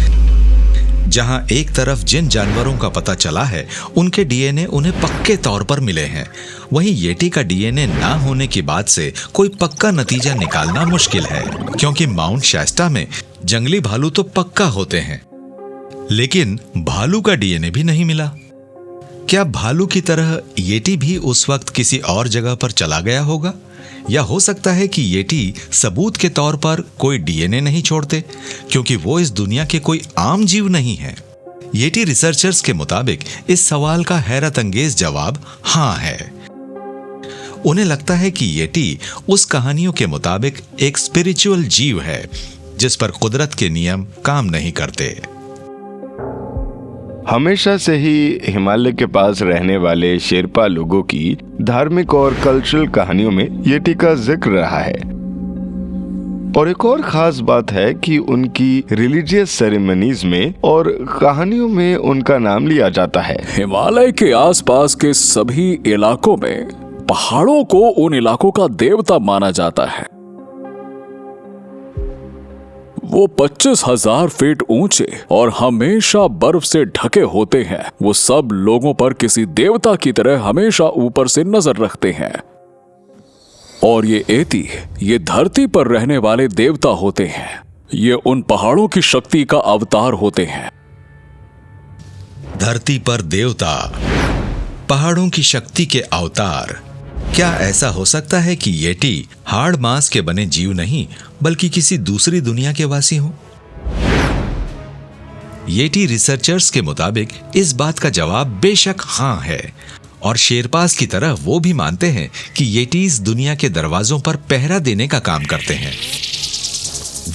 Speaker 1: जहां एक तरफ जिन जानवरों का पता चला है उनके डीएनए उन्हें पक्के तौर पर मिले हैं, वहीं येटी का डीएनए ना होने की बात से कोई पक्का नतीजा निकालना मुश्किल है, क्योंकि माउंट शास्ता में जंगली भालू तो पक्का होते हैं, लेकिन भालू का डीएनए भी नहीं मिला। क्या भालू की तरह येटी भी उस वक्त किसी और जगह पर चला गया होगा, या हो सकता है कि येटी सबूत के तौर पर कोई डीएनए नहीं छोड़ते, क्योंकि वो इस दुनिया के कोई आम जीव नहीं है। येटी रिसर्चर्स के मुताबिक इस सवाल का हैरत अंगेज जवाब हाँ है। उन्हें लगता है कि येटी उस कहानियों के मुताबिक एक स्पिरिचुअल जीव है जिस पर कुदरत के नियम काम नहीं करते।
Speaker 3: हमेशा से ही हिमालय के पास रहने वाले शेरपा लोगों की धार्मिक और कल्चरल कहानियों में येटी का जिक्र रहा है, और एक और खास बात है कि उनकी रिलीजियस सेरेमनीज में और कहानियों में उनका नाम लिया जाता है।
Speaker 6: हिमालय के आसपास के सभी इलाकों में पहाड़ों को उन इलाकों का देवता माना जाता है। वो 25,000 फीट ऊंचे और हमेशा बर्फ से ढके होते हैं। वो सब लोगों पर किसी देवता की तरह हमेशा ऊपर से नजर रखते हैं, और ये एती ये धरती पर रहने वाले देवता होते हैं। ये उन पहाड़ों की शक्ति का अवतार होते हैं।
Speaker 1: धरती पर देवता, पहाड़ों की शक्ति के अवतार। क्या ऐसा हो सकता है कि येटी हाड़ मांस के बने जीव नहीं बल्कि किसी दूसरी दुनिया के वासी हो? येटी रिसर्चर्स के मुताबिक इस बात का जवाब बेशक हाँ है, और शेरपास की तरह वो भी मानते हैं कि येटीज दुनिया के दरवाजों पर पहरा देने का काम करते हैं।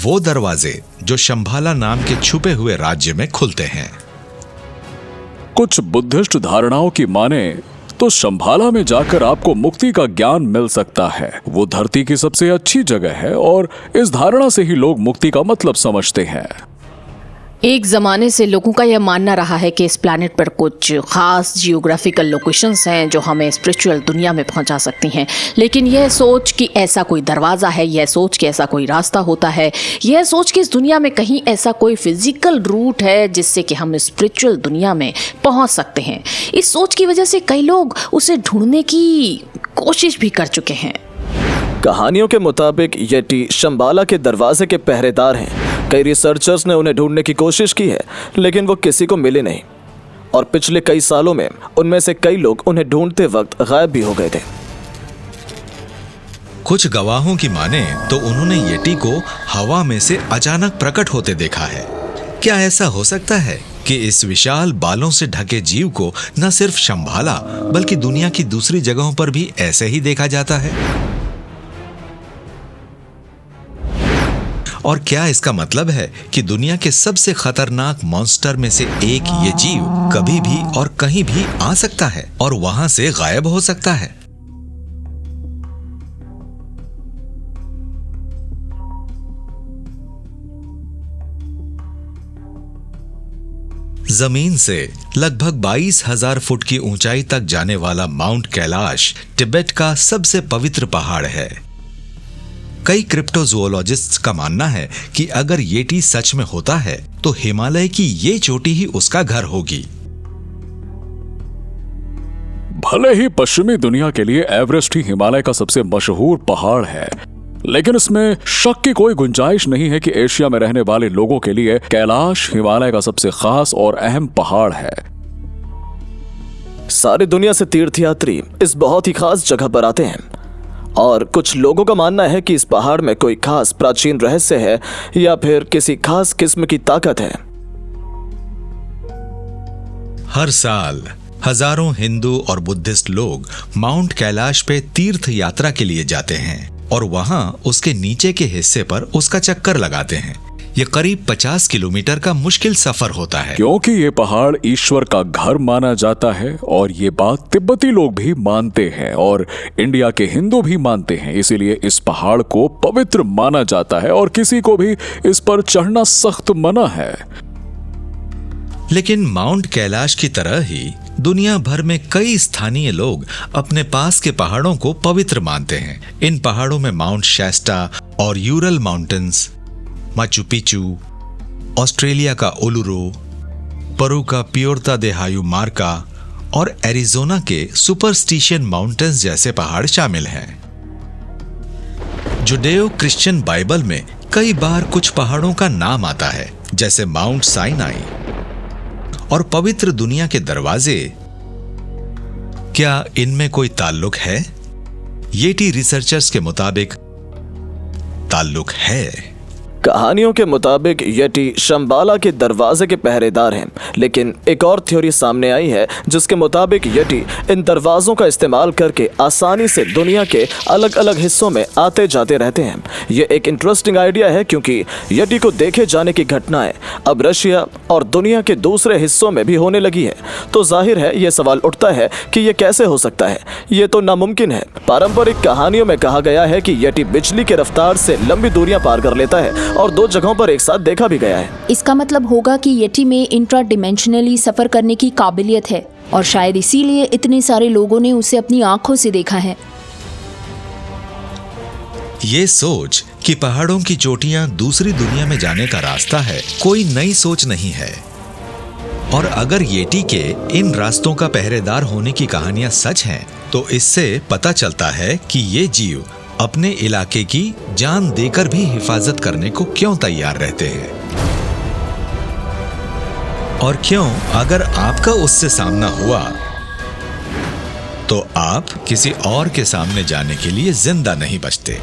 Speaker 1: वो दरवाजे जो शंभाला नाम के छुपे हुए राज्य में खुलते हैं।
Speaker 6: कुछ बुद्धिस्ट धारणाओं की माने तो शंभाला में जाकर आपको मुक्ति का ज्ञान मिल सकता है। वो धरती की सबसे अच्छी जगह है, और इस धारणा से ही लोग मुक्ति का मतलब समझते हैं।
Speaker 2: एक ज़माने से लोगों का यह मानना रहा है कि इस प्लैनेट पर कुछ खास जियोग्राफिकल लोकेशंस हैं जो हमें स्पिरिचुअल दुनिया में पहुंचा सकती हैं, लेकिन यह सोच कि ऐसा कोई दरवाज़ा है, यह सोच कि ऐसा कोई रास्ता होता है, यह सोच कि इस दुनिया में कहीं ऐसा कोई फिजिकल रूट है जिससे कि हम स्पिरिचुअल दुनिया में पहुंच सकते हैं, इस सोच की वजह से कई लोग उसे ढूंढने की कोशिश भी कर चुके हैं।
Speaker 7: कहानियों के मुताबिक येटी शंबाला के दरवाजे के पहरेदार हैं। कई रिसर्चर्स ने उन्हें ढूंढने की कोशिश की है, लेकिन वो किसी को मिले नहीं, और पिछले कई सालों में उनमें से कई लोग उन्हें ढूंढते वक्त गायब भी हो गए थे।
Speaker 1: कुछ गवाहों की माने तो उन्होंने येटी को हवा में से अचानक प्रकट होते देखा है। क्या ऐसा हो सकता है कि इस विशाल बालों से ढके जीव को न सिर्फ शंभाला बल्कि दुनिया की दूसरी जगहों पर भी ऐसे ही देखा जाता है? और क्या इसका मतलब है कि दुनिया के सबसे खतरनाक मॉन्स्टर में से एक ये जीव कभी भी और कहीं भी आ सकता है और वहां से गायब हो सकता है? जमीन से लगभग 22,000 फुट की ऊंचाई तक जाने वाला माउंट कैलाश तिब्बत का सबसे पवित्र पहाड़ है। कई क्रिप्टोजूओलॉजिस्ट्स का मानना है कि अगर येटी सच में होता है तो हिमालय की ये चोटी ही उसका घर होगी।
Speaker 6: भले ही पश्चिमी दुनिया के लिए एवरेस्ट ही हिमालय का सबसे मशहूर पहाड़ है, लेकिन इसमें शक की कोई गुंजाइश नहीं है कि एशिया में रहने वाले लोगों के लिए कैलाश हिमालय का सबसे खास और अहम पहाड़ है।
Speaker 7: सारी दुनिया से तीर्थयात्री इस बहुत ही खास जगह पर आते हैं, और कुछ लोगों का मानना है कि इस पहाड़ में कोई खास प्राचीन रहस्य है या फिर किसी खास किस्म की ताकत है।
Speaker 1: हर साल हजारों हिंदू और बुद्धिस्ट लोग माउंट कैलाश पे तीर्थ यात्रा के लिए जाते हैं और वहां उसके नीचे के हिस्से पर उसका चक्कर लगाते हैं। ये करीब 50 किलोमीटर का मुश्किल सफर होता है।
Speaker 6: क्योंकि ये पहाड़ ईश्वर का घर माना जाता है और ये बात तिब्बती लोग भी मानते हैं और इंडिया के हिंदू भी मानते हैं, इसीलिए इस पहाड़ को पवित्र माना जाता है और किसी को भी इस पर चढ़ना सख्त मना है।
Speaker 1: लेकिन माउंट कैलाश की तरह ही दुनिया भर में कई स्थानीय लोग अपने पास के पहाड़ों को पवित्र मानते हैं। इन पहाड़ों में माउंट शैस्टा और Ural mountains, Machu Picchu, Australia का ओलुरो, परू का पियोर्ता दे हायू मार्का और एरिजोना के सुपरस्टिशियन माउंटेन्स जैसे पहाड़ शामिल हैं। जुडेओ क्रिश्चियन बाइबल में कई बार कुछ पहाड़ों का नाम आता है, जैसे माउंट साइनाई और पवित्र दुनिया के दरवाजे। क्या इनमें कोई ताल्लुक है? येटी रिसर्चर्स के मुताबिक ताल्लुक है।
Speaker 7: कहानियों के मुताबिक येटी शंबाला के दरवाजे के पहरेदार हैं, लेकिन एक और थ्योरी सामने आई है जिसके मुताबिक येटी इन दरवाजों का इस्तेमाल करके आसानी से दुनिया के अलग अलग हिस्सों में आते जाते रहते हैं। ये एक इंटरेस्टिंग आइडिया है क्योंकि येटी को देखे जाने की घटनाएं अब रशिया और दुनिया के दूसरे हिस्सों में भी होने लगी है। तो जाहिर है ये सवाल उठता है कि ये कैसे हो सकता है? ये तो नामुमकिन है। पारंपरिक कहानियों में कहा गया है कि येटी बिजली की रफ्तार से लंबी दूरियां पार कर लेता है और 2 जगहों पर एक साथ देखा भी गया है।
Speaker 8: इसका मतलब होगा कि येटी में इंट्रा डिमेंशनली सफर करने की काबिलियत है और शायद इसीलिए इतने सारे लोगों ने उसे अपनी आंखों से देखा है।
Speaker 1: ये सोच कि पहाड़ों की चोटियां दूसरी दुनिया में जाने का रास्ता है, कोई नई सोच नहीं है। और अगर येटी के इन रास्तों का पहरेदार होने की कहानियां सच हैं, तो इससे पता चलता है कि ये जीव अपने इलाके की जान देकर भी हिफाजत करने को क्यों तैयार रहते हैं। और क्यों अगर आपका उससे सामना हुआ तो आप किसी और के सामने जाने के लिए जिंदा नहीं बचते।